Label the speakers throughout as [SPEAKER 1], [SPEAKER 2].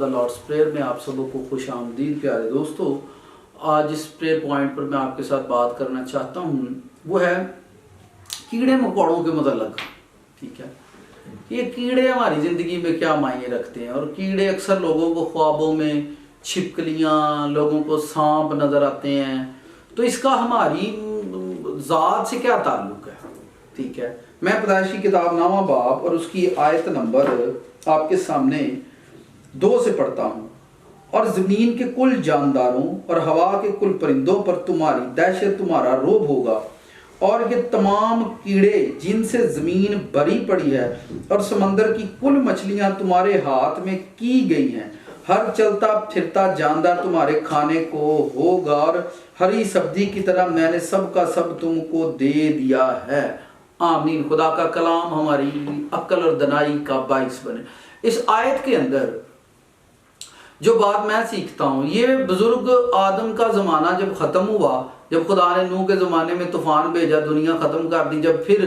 [SPEAKER 1] The Lord's prayer में आप सबों को खुश आमदीद प्यारे दोस्तों। आज इस प्रेयर पॉइंट पर मैं आपके साथ बात करना चाहता हूँ, वो है कीड़े मकोड़ों के मतलब। ठीक है, ये कीड़े हमारी ज़िंदगी में क्या मायने रखते हैं, और कीड़े अक्सर लोगों को ख्वाबों में छिपकलियाँ, लोगों को सांप नज़र आते हैं, तो इसका हमारी ज़ात से क्या ताल्लुक़ है। ठीक है, मैं पैदाइश की किताब 9वां बाब और उसकी आयत नंबर आपके सामने 2 से पढ़ता हूँ। और ज़मीन के कुल जानदारों और हवा के कुल परिंदों पर तुम्हारी दहशत, तुम्हारा रोब होगा, और ये तमाम कीड़े जिनसे ज़मीन भरी पड़ी है और समंदर की कुल मछलियाँ तुम्हारे हाथ में की गई हैं। हर चलता फिरता जानदार तुम्हारे खाने को होगा, और हरी सब्जी की तरह मैंने सब का सब तुमको दे दिया है। आमीन। खुदा का कलाम हमारी अक्ल और दनाई का बाइस बने। इस आयत के अंदर जो बात मैं सीखता हूँ, ये बुजुर्ग आदम का ज़माना जब ख़त्म हुआ, जब खुदा ने नूह के ज़माने में तूफ़ान भेजा, दुनिया ख़त्म कर दी, जब फिर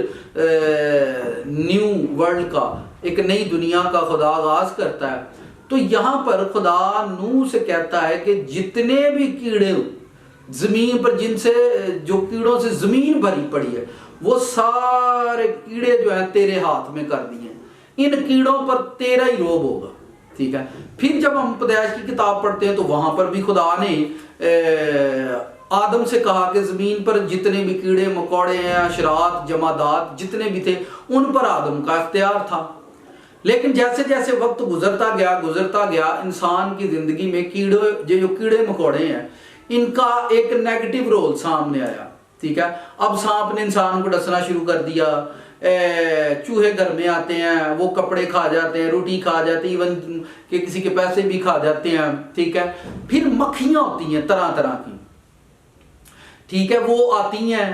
[SPEAKER 1] न्यू वर्ल्ड का, एक नई दुनिया का खुदा आगाज़ करता है, तो यहाँ पर खुदा नूह से कहता है कि जितने भी कीड़े ज़मीन पर, जिनसे जो कीड़ों से ज़मीन भरी पड़ी है, वो सारे कीड़े जो हैं तेरे हाथ में कर दिए। इन कीड़ों पर तेरा ही रोब होगा। ठीक है, फिर जब हम पैदाइश की किताब पढ़ते हैं तो वहां पर भी खुदा ने आदम से कहा कि ज़मीन पर जितने भी कीड़े मकोड़े हैं, अशरात, जमादात जितने भी थे, उन पर आदम का इख्तियार था। लेकिन जैसे जैसे वक्त गुजरता गया, इंसान की ज़िंदगी में जो कीड़े मकोड़े हैं, इनका एक नेगेटिव रोल सामने आया। ठीक है, अब सांप ने इंसान को डसना शुरू कर दिया, चूहे घर में आते हैं, वो कपड़े खा जाते हैं, रोटी खा जाती है, इवन कि किसी के पैसे भी खा जाते हैं। ठीक है, फिर मक्खियाँ होती हैं तरह तरह की। ठीक है, वो आती हैं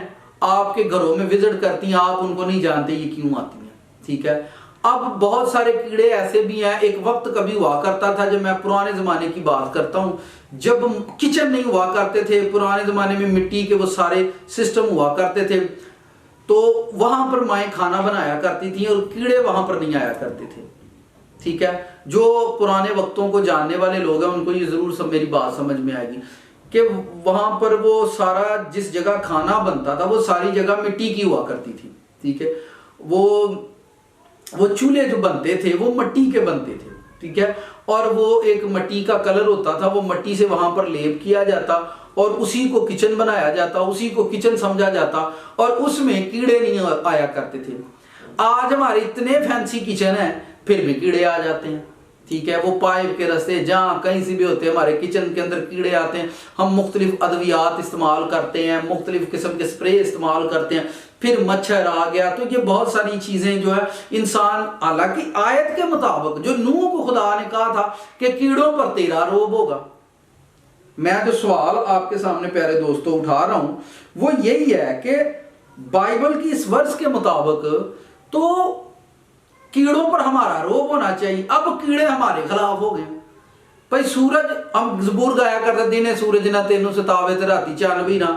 [SPEAKER 1] आपके घरों में, विजिट करती हैं, आप उनको नहीं जानते ये क्यों आती हैं। ठीक है, अब बहुत सारे कीड़े ऐसे भी हैं। एक वक्त कभी हुआ करता था, जब मैं पुराने ज़माने की बात करता हूँ, जब किचन नहीं हुआ करते थे, पुराने ज़माने में मिट्टी के वो सारे सिस्टम हुआ करते थे, तो वहाँ पर माएँ खाना बनाया करती थी और कीड़े वहाँ पर नहीं आया करते थे। ठीक है, जो पुराने वक्तों को जानने वाले लोग हैं उनको ये ज़रूर सब मेरी बात समझ में आएगी कि वहाँ पर वो सारा जिस जगह खाना बनता था, वो सारी जगह मिट्टी की हुआ करती थी। ठीक है, वो चूल्हे जो बनते थे वो मिट्टी के बनते थे। ठीक है, और वो एक मिट्टी का कलर होता था, वो मिट्टी से वहां पर लेप किया जाता और उसी को किचन बनाया जाता, उसी को किचन समझा जाता, और उसमें कीड़े नहीं आया करते थे। आज हमारे इतने फैंसी किचन है, फिर भी कीड़े आ जाते हैं। ठीक है, वो पाइप के रास्ते जहाँ कहीं से भी होते हैं, हमारे किचन के अंदर कीड़े आते हैं। हम मुख्तलिफ अद्वियात इस्तेमाल करते हैं, मुख्तलिफ किस्म के स्प्रे इस्तेमाल करते हैं, फिर मच्छर आ गया। तो ये बहुत सारी चीज़ें जो है इंसान, हालांकि आयत के मुताबिक जो नूह को खुदा ने कहा था कि कीड़ों पर तेरा रोब होगा, मैं जो सवाल आपके सामने प्यारे दोस्तों उठा रहा हूं वो यही है कि बाइबल की इस वर्ष के मुताबिक तो कीड़ों पर हमारा रोब होना चाहिए। अब कीड़े हमारे खिलाफ हो गए भाई। सूरज, हम ज़बूर गाया करते, दिन सूरज ना तेनों सतावे ते राती चन्न भी ना।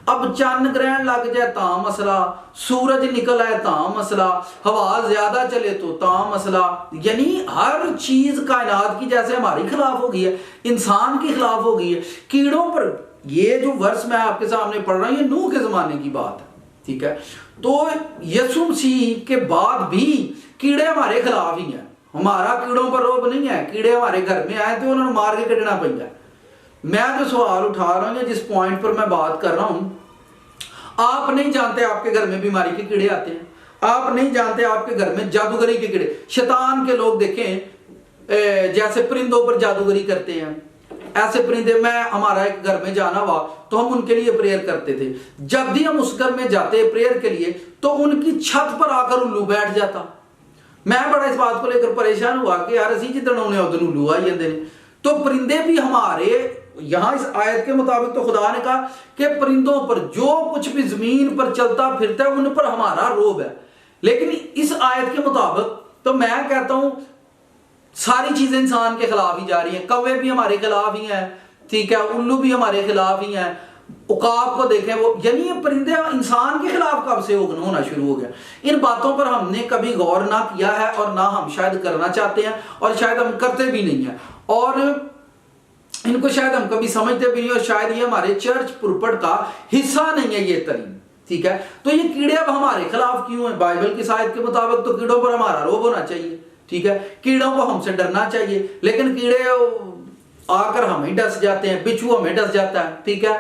[SPEAKER 1] अब चन्न ग्रहण लग जाए ता मसला, सूरज निकल आए ता मसला, हवा ज्यादा चले तो ता मसला। यानी हर चीज कायनात की जैसे हमारी खिलाफ हो गई है, इंसान के खिलाफ हो गई है। कीड़ों पर ये जो वर्ष मैं आपके सामने पढ़ रहा हूं, ये नूह के जमाने की बात है। ठीक है, तो यीशु मसीह के बाद भी कीड़े हमारे खिलाफ ही हैं। हमारा कीड़ों पर रोब नहीं है। कीड़े हमारे घर में आए तो उन्होंने मार के कटना पड़ा। मैं जो सवाल उठा रहा हूं, जिस पॉइंट पर मैं बात कर रहा हूं, आप नहीं जानते आपके घर में बीमारी के कीड़े आते हैं, आप नहीं जानते आपके घर में जादूगरी के कीड़े, शैतान के लोग देखें जैसे परिंदों पर जादूगरी करते हैं, ऐसे परिंदे। मैं हमारा एक घर में जाना हुआ तो हम उनके लिए प्रेयर करते थे। जब भी हम उस घर में जाते प्रेयर के लिए तो उनकी छत पर आकर उल्लू बैठ जाता। मैं बड़ा इस बात को लेकर परेशान हुआ कि यार असी जितने उन्हें उल्लू आई जाते हैं। तो परिंदे भी हमारे, यहाँ इस आयत के मुताबिक तो खुदा ने कहा कि परिंदों पर, जो कुछ भी जमीन पर चलता फिरता है, उन पर हमारा रोब है। लेकिन इस आयत के मुताबिक तो मैं कहता हूं सारी चीजें इंसान के खिलाफ ही जा रही हैं। कौवे भी हमारे खिलाफ ही हैं। ठीक है, उल्लू भी हमारे खिलाफ ही हैं। उकाब को देखें, वो यानी ये परिंदे इंसान के खिलाफ कब से होना शुरू हो गया। इन बातों पर हमने कभी गौर ना किया है और ना हम शायद करना चाहते हैं और शायद हम करते भी नहीं हैं और इनको शायद हम कभी समझते भी नहीं और शायद ये हमारे चर्च पुरपट का हिस्सा नहीं है ये तरीन। ठीक है, तो ये कीड़े अब हमारे खिलाफ क्यों है? बाइबल की शायद के मुताबिक तो कीड़ों पर हमारा रोब होना चाहिए। ठीक है, कीड़ों को हमसे डरना चाहिए, लेकिन कीड़े आकर हमें डस जाते हैं, बिच्छू हमें डस जाता है। ठीक है,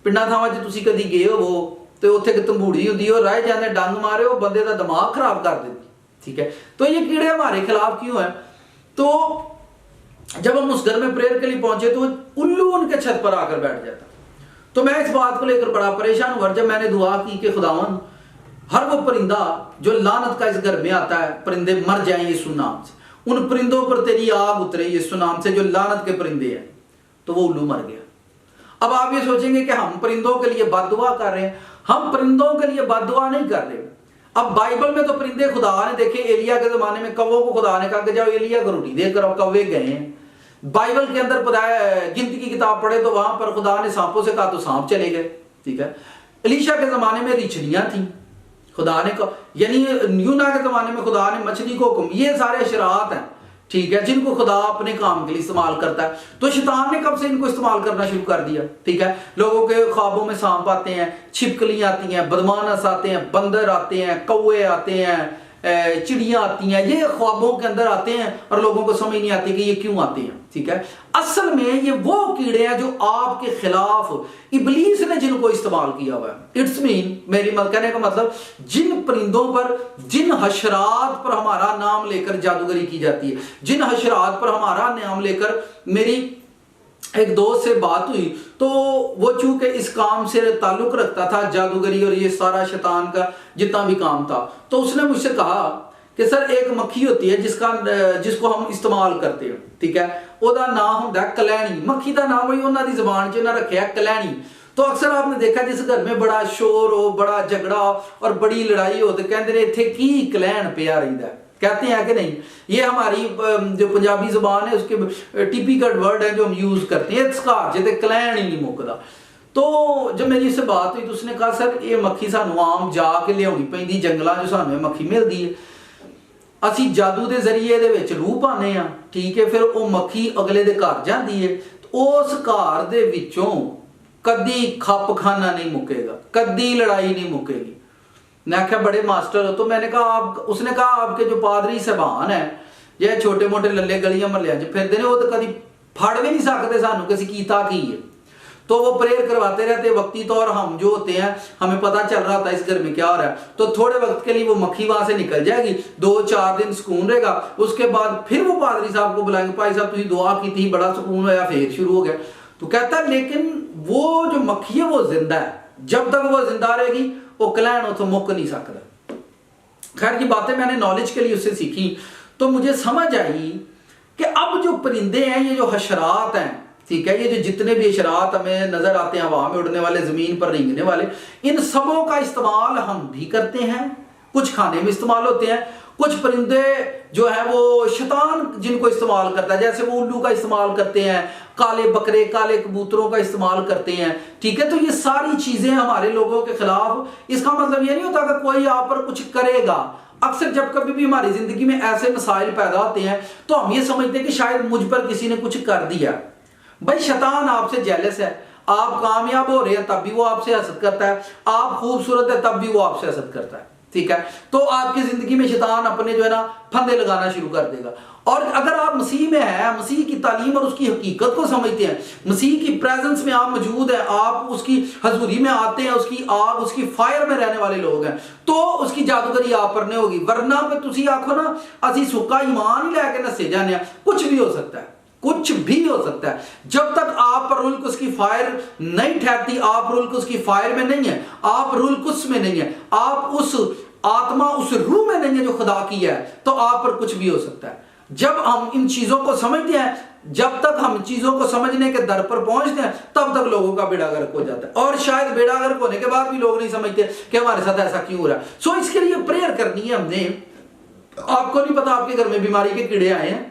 [SPEAKER 1] पिंडा थावां च तुसीं कदी गए हो तो उत्थे एक तंबूड़ी हुंदी है, राह जांदे डंग मारे वो बंदे का दिमाग खराब कर देती। ठीक है, तो ये कीड़े हमारे खिलाफ क्यों है? तो जब हम उस घर में प्रेयर के लिए पहुंचे तो उल्लू उनके छत पर आकर बैठ जाता। तो मैं इस बात को लेकर बड़ा परेशान हुआ जब मैंने दुआ की कि खुदावन हर वो परिंदा जो लानत का इस घर में आता है, परिंदे मर जाएं यीशु नाम से, उन परिंदों पर तेरी आग उतरे यीशु नाम से जो लानत के परिंदे हैं। तो वो उल्लू मर गया। अब आप ये सोचेंगे कि हम परिंदों के लिए बददुआ कर रहे हैं। हम परिंदों के लिए बददुआ नहीं कर रहे। अब बाइबल में तो परिंदे खुदा ने देखे, एलिया के जमाने में कौवों को खुदा ने कहा कि जाओ एलिया को रोटी देकर आओ, कौवे गए हैं। बाइबल के अंदर पता है गिनती की किताब पढ़े तो वहां पर खुदा ने सांपों से कहा तो सांप चले गए। ठीक है, एलीशा के जमाने में रिछड़ियां थी, खुदा ने कहा, यानी यूना के जमाने में खुदा ने मछली को हुक्म। ये सारे शरात हैं, ठीक है, जिनको खुदा अपने काम के लिए इस्तेमाल करता है। तो शैतान ने कब से इनको इस्तेमाल करना शुरू कर दिया। ठीक है, लोगों के ख्वाबों में सांप आते हैं, छिपकलियां आती हैं, बदमानस आते हैं, बंदर आते हैं, कौवे आते हैं, चिड़ियां आती हैं, ये ख्वाबों के अंदर आते हैं और लोगों को समझ नहीं आती कि ये क्यों आते हैं। ठीक है, असल में ये वो कीड़े हैं जो आपके खिलाफ इब्लीस ने जिनको इस्तेमाल किया हुआ है। इट्स मीन, मेरी कहने का मतलब, जिन परिंदों पर, जिन हशरात पर हमारा नाम लेकर जादूगरी की जाती है, जिन हशरात पर हमारा नाम लेकर, मेरी एक दोस्त से बात हुई तो वो चूंकि इस काम से ताल्लुक रखता था, जादूगरी और ये सारा शैतान का जितना भी काम था, तो उसने मुझसे कहा कि सर एक मक्खी होती है जिसको हम इस्तेमाल करते हैं। ठीक है, ओदा नाम होता है कलैनी। मक्खी का नाम वही उन्होंने जबान च ना रखा कलैनी। तो अक्सर आपने देखा जिस घर में बड़ा शोर हो, बड़ा झगड़ा और बड़ी लड़ाई हो तो कहते हैं इत्थे की कलैन पिया रहिंदा है, कहते हैं कि नहीं। ये हमारी जो पंजाबी जुबान है उसके टिपिकल वर्ड है जो हम यूज करते हैं, इसका जिते कलैन ही नहीं मुकदा। तो जब मेरी इससे बात हुई तो उसने कहा सर ये मक्खी सानू आम जाके लियाउणी पैंदी जंगलों जो सानू ये मक्खी मिलती है, असी जादू के जरिए दे विच रूह पाने आ। ठीक है, फिर वो मक्खी अगले दे घर जाती है तो उस घर दे विचों कदी खप खाना नहीं मुकेगा, कदी लड़ाई नहीं मुकेगी। मैं आख्या बड़े मास्टर हो। तो मैंने कहा आप, उसने कहा आपके जो पादरी साहबान है ये छोटे मोटे लल्ले गलियां महलियां च फिरदे ने, वो तो कभी फड़ भी नहीं सकते सानू किसी कीता की है। तो वो प्रेयर करवाते रहते वक्ती तो, और हम जो होते हैं हमें पता चल रहा था इस घर में क्या हो रहा है। तो थोड़े वक्त के लिए वो मक्खी वहां से निकल जाएगी, 2-4 दिन सुकून रहेगा, उसके बाद फिर वो पादरी साहब को बुलाएंगे, भाई साहब तुझे दुआ की थी, बड़ा सुकून होया, फिर शुरू हो गया। तो कहता है लेकिन वो जो मक्खी है वो जिंदा है, जब तक वो जिंदा रहेगी वो कलैन उतो मुक नहीं सकता। खैर ये बातें मैंने नॉलेज के लिए उससे सीखी तो मुझे समझ आई कि अब जो परिंदे हैं, ये जो हशरात हैं, ठीक है, ये जो जितने भी हशरात हमें नजर आते हैं, हवा में उड़ने वाले, जमीन पर रेंगने वाले, इन सबों का इस्तेमाल हम भी करते हैं। कुछ खाने में इस्तेमाल होते हैं, कुछ परिंदे जो है वो शैतान जिनको इस्तेमाल करता है, जैसे वो उल्लू का इस्तेमाल करते हैं, काले बकरे, काले कबूतरों का इस्तेमाल करते हैं। ठीक है, तो ये सारी चीजें हमारे लोगों के खिलाफ। इसका मतलब ये नहीं होता कि कोई आप पर कुछ करेगा। अक्सर जब कभी भी हमारी जिंदगी में ऐसे मसाइल पैदा होते हैं तो हम ये समझते हैं कि शायद मुझ पर किसी ने कुछ कर दिया। भाई शैतान आपसे जेलस है, आप कामयाब हो रहे हैं तब भी वो आपसे हसद करता है, आप खूबसूरत है तब भी वो आपसे हसद करता है। ठीक है, तो आपकी जिंदगी में शैतान अपने जो है ना फंदे लगाना शुरू कर देगा। और अगर आप मसीह में हैं, मसीह की तालीम और उसकी हकीकत को समझते हैं, मसीह की प्रेजेंस में आप मौजूद हैं, आप उसकी हजूरी में आते हैं, उसकी आग, उसकी फायर में रहने वाले लोग हैं, तो उसकी जादूगरी आप पर नहीं होगी। वरना पे तुसी आखो ना असी सुक्का ईमान ही लैके नसे जाने, कुछ भी हो सकता है, कुछ भी हो सकता है। जब तक आप पर रुल्क उसकी फायर नहीं ठहरती, आप रुल्क उसकी फायर में नहीं है, आप रुल्क उसमें नहीं है, आप उस आत्मा, उस रूह में नहीं है जो खुदा की है, तो आप पर कुछ भी हो सकता है। जब हम इन चीजों को समझते हैं, जब तक हम चीजों को समझने के दर पर पहुंचते हैं, तब तक लोगों का बेड़ा गर्क हो जाता है। और शायद बेड़ा गर्क होने के बाद भी लोग नहीं समझते कि हमारे साथ ऐसा क्यों हो रहा है। सो इसके लिए प्रेयर करनी है हमने। आपको नहीं पता आपके घर में बीमारी के कीड़े आए हैं,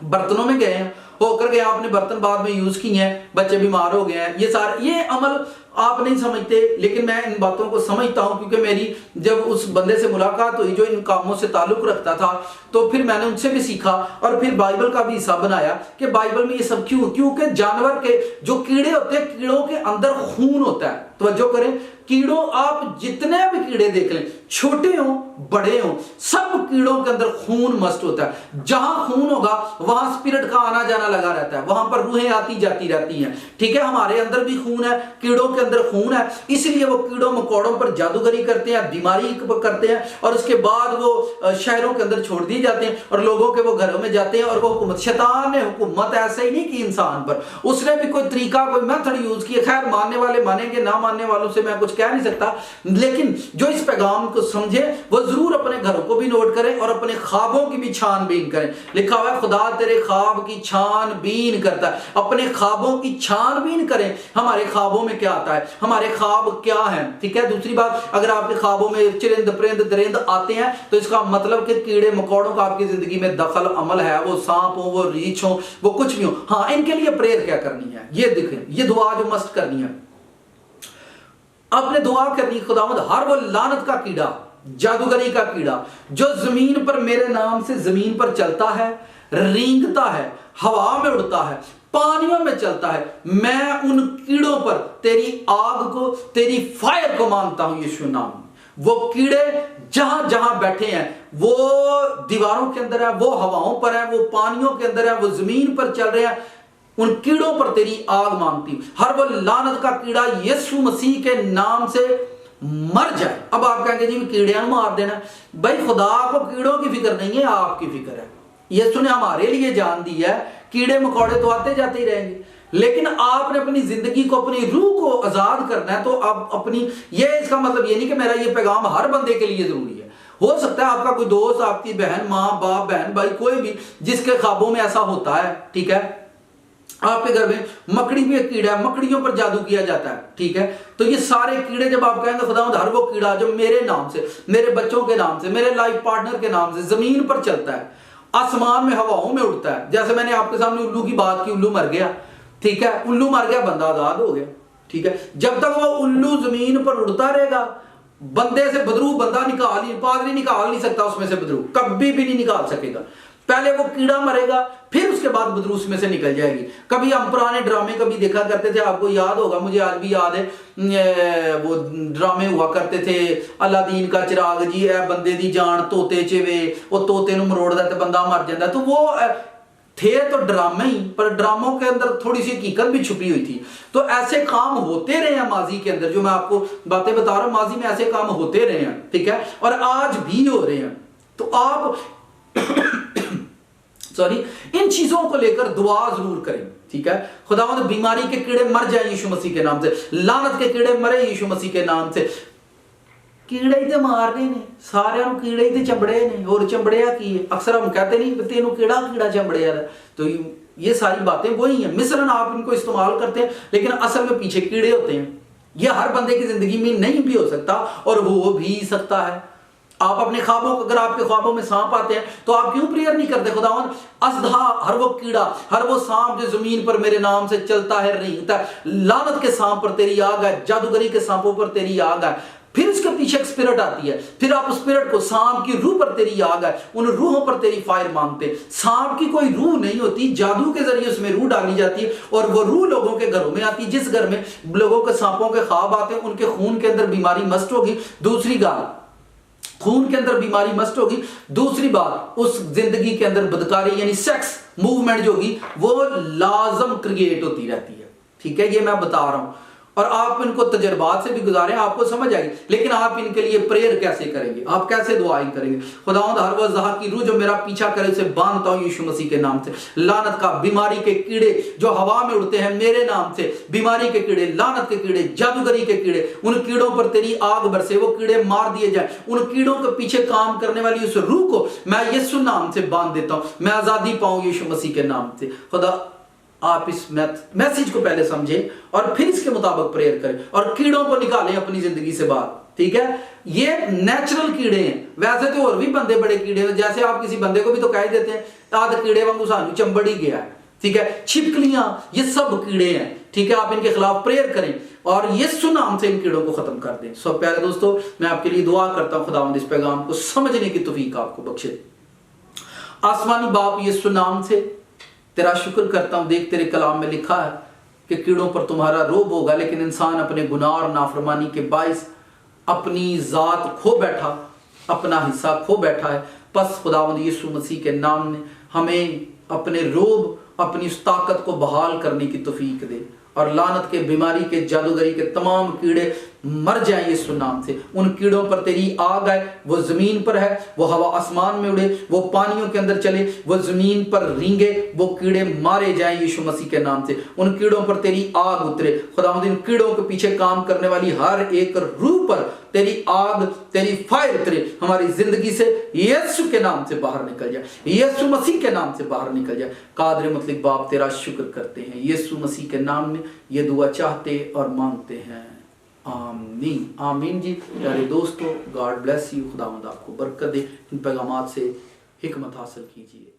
[SPEAKER 1] बर्तनों में गए हैं, होकर गया, आपने बर्तन बाद में यूज किए हैं, बच्चे बीमार हो गए हैं, ये सारे ये अमल आप नहीं समझते, लेकिन मैं इन बातों को समझता हूं क्योंकि मेरी जब उस बंदे से मुलाकात हुई जो इन कामों से ताल्लुक रखता था, तो फिर मैंने उनसे भी सीखा और फिर बाइबल का भी हिस्सा बनाया कि बाइबल में ये सब क्यों, क्योंकि जानवर के जो कीड़े होते हैं, कीड़ों के अंदर खून होता है। तवज्जो करें, कीड़ों, आप जितने भी कीड़े देख लें, छोटे हो बड़े हो, सब कीड़ों के अंदर खून मस्ट होता है। जहां खून होगा वहां स्पिरिट का आना जाना लगा रहता है, वहां पर रूहें आती जाती रहती हैं। ठीक है, हमारे अंदर भी खून है, कीड़ों के अंदर खून है, इसलिए वो कीड़ों मकोड़ों पर जादूगरी करते हैं, बीमारी करते हैं और उसके बाद वो शहरों के अंदर छोड़ दिए जाते हैं और लोगों के वो घरों में जाते हैं और वो हुकूमत, शैतान ने हुकूमत ऐसे ही नहीं की इंसान पर, उसने भी कोई तरीका, कोई मेथड यूज किया। खैर, मानने वाले मानेंगे, ना मानने वालों से मैं कुछ कह नहीं सकता, लेकिन जो इस पैगाम को समझे वो जरूर अपने घरों को भी नोट करें और अपने ख्वाबों की भी छानबीन करें। लिखा हुआ है खुदा तेरे ख्वाब की छानबीन करता है, अपने ख्वाबों की छानबीन करें। हमारे ख्वाबों में क्या आता है, हमारे ख्वाब क्या है। ठीक है, दूसरी बात, अगर आपके ख्वाबों में चिरिंद परिंद दरिंद आते हैं तो इसका मतलब कि कीड़े मकोड़ों का आपकी जिंदगी में दखल अमल है, वो सांप हो, वो रीछ हो, वो कुछ भी हो। हाँ, इनके लिए प्रेयर क्या करनी है ये देखें, ये दुआ जो मस्ट करनी है, आपने दुआ करनी, खुदावंद हर वो लानत का कीड़ा, जादूगरी का कीड़ा जो जमीन पर मेरे नाम से जमीन पर चलता है, रेंगता है, हवा में उड़ता है, पानियों में चलता है, मैं उन कीड़ों पर तेरी आग को, तेरी फायर को मानता हूं यीशु नाम। वो कीड़े जहां जहां बैठे हैं, वो दीवारों के अंदर है, वो हवाओं पर है, वो पानियों के अंदर है, वो जमीन पर चल रहे हैं, उन कीड़ों पर तेरी आग मांगती हूं। हर वो लानत का कीड़ा यीशु मसीह के नाम से मर जाए। अब आप कहेंगे जी कीड़े मार देना, भाई खुदा को कीड़ों की फिक्र नहीं है, आपकी फिक्र है। यीशु ने हमारे लिए जान दी है, कीड़े मकोड़े तो आते जाते ही रहेंगे, लेकिन आपने अपनी जिंदगी को, अपनी रूह को आजाद करना है। तो अब अपनी, ये इसका मतलब ये नहीं कि मेरा ये पैगाम हर बंदे के लिए जरूरी है। हो सकता है आपका कोई दोस्त, आपकी बहन, माँ बाप, बहन भाई, कोई भी जिसके ख्वाबों में ऐसा होता है, ठीक है, आपके घर में मकड़ी भी एक कीड़ा है, मकड़ियों पर जादू किया जाता है, ठीक है, तो ये सारे कीड़े जब आप कहेंगे खुदावंद हर वो कीड़ा जो मेरे नाम से, मेरे बच्चों के नाम से, मेरे लाइफ पार्टनर के नाम से जमीन पर चलता है, आसमान में, हवाओं में उड़ता है, जैसे मैंने आपके सामने उल्लू की बात की, उल्लू मर गया, ठीक है, उल्लू मर गया, बंदा आजाद हो गया। ठीक है, जब तक वो उल्लू जमीन पर उड़ता रहेगा, बंदे से बदरू बंदा निकाल ही, पादरी निकाल नहीं सकता उसमें से बदरू, कभी भी नहीं निकाल सकेगा। पहले वो कीड़ा मरेगा, फिर उसके बाद बदरू उसमें से निकल जाएगी। कभी हम पुराने ड्रामे कभी देखा करते थे, आपको याद होगा, मुझे आज भी याद है, वो ड्रामे हुआ करते थे, अलादीन का चिराग जी, है बंदे दी जान तोते चिवे, वो तोते नु मरोड़दा ते बंदा मर जाता। तो वो थे तो ड्रामे ही, पर ड्रामों के अंदर थोड़ी सी हकीकत भी छुपी हुई थी। तो ऐसे काम होते रहे हैं माजी के अंदर, जो मैं आपको बातें बता रहा हूं, माजी में ऐसे काम होते रहे हैं, ठीक है, और आज भी हो रहे हैं। तो आप सॉरी, इन चीजों को लेकर दुआ जरूर करें, ठीक है। खुदावंद बीमारी के कीड़े मर जाए यीशु मसीह के नाम से, लानत के कीड़े मरे यीशु मसीह के नाम से। कीड़े ही तो मारने ने, सारे कीड़े ही तो चंबड़े ने, और चंबड़िया की है, अक्सर हम कहते नहीं तेनू कीड़ा कीड़ा चंबड़िया। तो ये सारी बातें वही हैं, मिसरन आप इनको इस्तेमाल करते हैं, लेकिन असल में पीछे कीड़े होते हैं। ये हर बंदे की जिंदगी में नहीं भी हो सकता और हो भी सकता है। आप अपने ख्वाबों, अगर आपके ख्वाबों में सांप आते हैं तो आप क्यों प्रेयर नहीं करते, खुदावंद असधा, हर वो कीड़ा, हर वो सांप जो जमीन पर मेरे नाम से चलता है, रेंगता है, लानत के सांप पर तेरी आग है, जादूगरी के सांपों पर तेरी आग है। फिर उसके पीछे एक स्पिरिट आती है, फिर आप उस स्पिरिट को, सांप की रूह पर तेरी आग है, उन रूहों पर तेरी फायर मांगते। सांप की कोई रूह नहीं होती, जादू के जरिए उसमें रूह डाली जाती है और वो रूह लोगों के घरों में आती है। जिस घर में लोगों के सांपों के ख्वाब आते हैं, उनके खून के अंदर बीमारी मस्ट होगी। दूसरी बात, खून के अंदर बीमारी मस्ट होगी। दूसरी बात, उस जिंदगी के अंदर बदकारी यानी सेक्स मूवमेंट जो होगी वो लाजम क्रिएट होती रहती है, ठीक है, ये मैं बता रहा हूं। और आप इनको तजर्बात से भी गुजारें, आपको समझ आएगी। लेकिन आप इनके लिए प्रेयर कैसे करेंगे, आप कैसे दुआएं करेंगे। खुदावंद हर वो ज़हा की रूह जो मेरा पीछा करे उसे बांधता हूं यीशु मसीह के नाम से। लानत का, बीमारी के कीड़े जो हवा में उड़ते हैं मेरे नाम से, बीमारी के कीड़े, लानत के कीड़े, जादूगरी के कीड़े, उन कीड़ों पर तेरी आग बरसे, वो कीड़े मार दिए जाए। उन कीड़ों के पीछे काम करने वाली उस रूह को मैं यीशु नाम से बांध देता हूं, मैं आजादी पाऊं यीशु मसीह के नाम से। खुदा आप इस मैसेज को पहले समझें और फिर इसके मुताबिक प्रेयर करें और कीड़ों को निकालें अपनी जिंदगी से बाहर, ठीक है। ये नेचुरल कीड़े हैं, वैसे तो और भी बंदे बड़े कीड़े हैं। जैसे आप किसी बंदे को भी तो कह देते हैं ताद कीड़े वांगू सानू चंबड़ ही गया है, ठीक है, छिपकलियां, ये सब कीड़े हैं, ठीक है। आप इनके खिलाफ प्रेयर करें और यीशु नाम से इन कीड़ों को खत्म कर दें। सब प्यारे दोस्तों, मैं आपके लिए दुआ करता हूं, खुदावंद इस पैगाम को समझने की तौफीक आपको बख्शे। आसमानी बाप, यीशु नाम से तेरा शुक्र करता हूं। देख, तेरे कलाम में लिखा है कि कीड़ों पर तुम्हारा रोब होगा, लेकिन इंसान अपने गुनाह और नाफरमानी के बाइस अपनी जात खो बैठा, अपना हिस्सा खो बैठा है। बस खुदावंद यीशु मसीह के नाम ने हमें अपने रोब, अपनी उस ताकत को बहाल करने की तौफीक दे और लानत के, बीमारी के, जादूगरी के तमाम कीड़े मर जाए यीशु नाम से। उन कीड़ों पर तेरी आग आए, वो जमीन पर है, वो हवा आसमान में उड़े, वो पानियों के अंदर चले, वो जमीन पर रींगे, वो कीड़े मारे जाएं यीशु मसीह के नाम से। उन कीड़ों पर तेरी आग उतरे खुदावंद। इन कीड़ों के पीछे काम करने वाली हर एक रूह पर तेरी आग, तेरी फायर उतरे हमारी जिंदगी से, यीशु के नाम से बाहर निकल जाए, यीशु मसीह के नाम से बाहर निकल जाए। कादर मुतलक बाप, तेरा शुक्र करते हैं, यीशु मसीह के नाम में ये दुआ चाहते और मांगते हैं, आमीन। आमीन जी। प्यारे दोस्तों, गॉड ब्लेस यू, खुदावंद आपको बरकत दे। इन पैगामात से हिकमत हासिल कीजिए।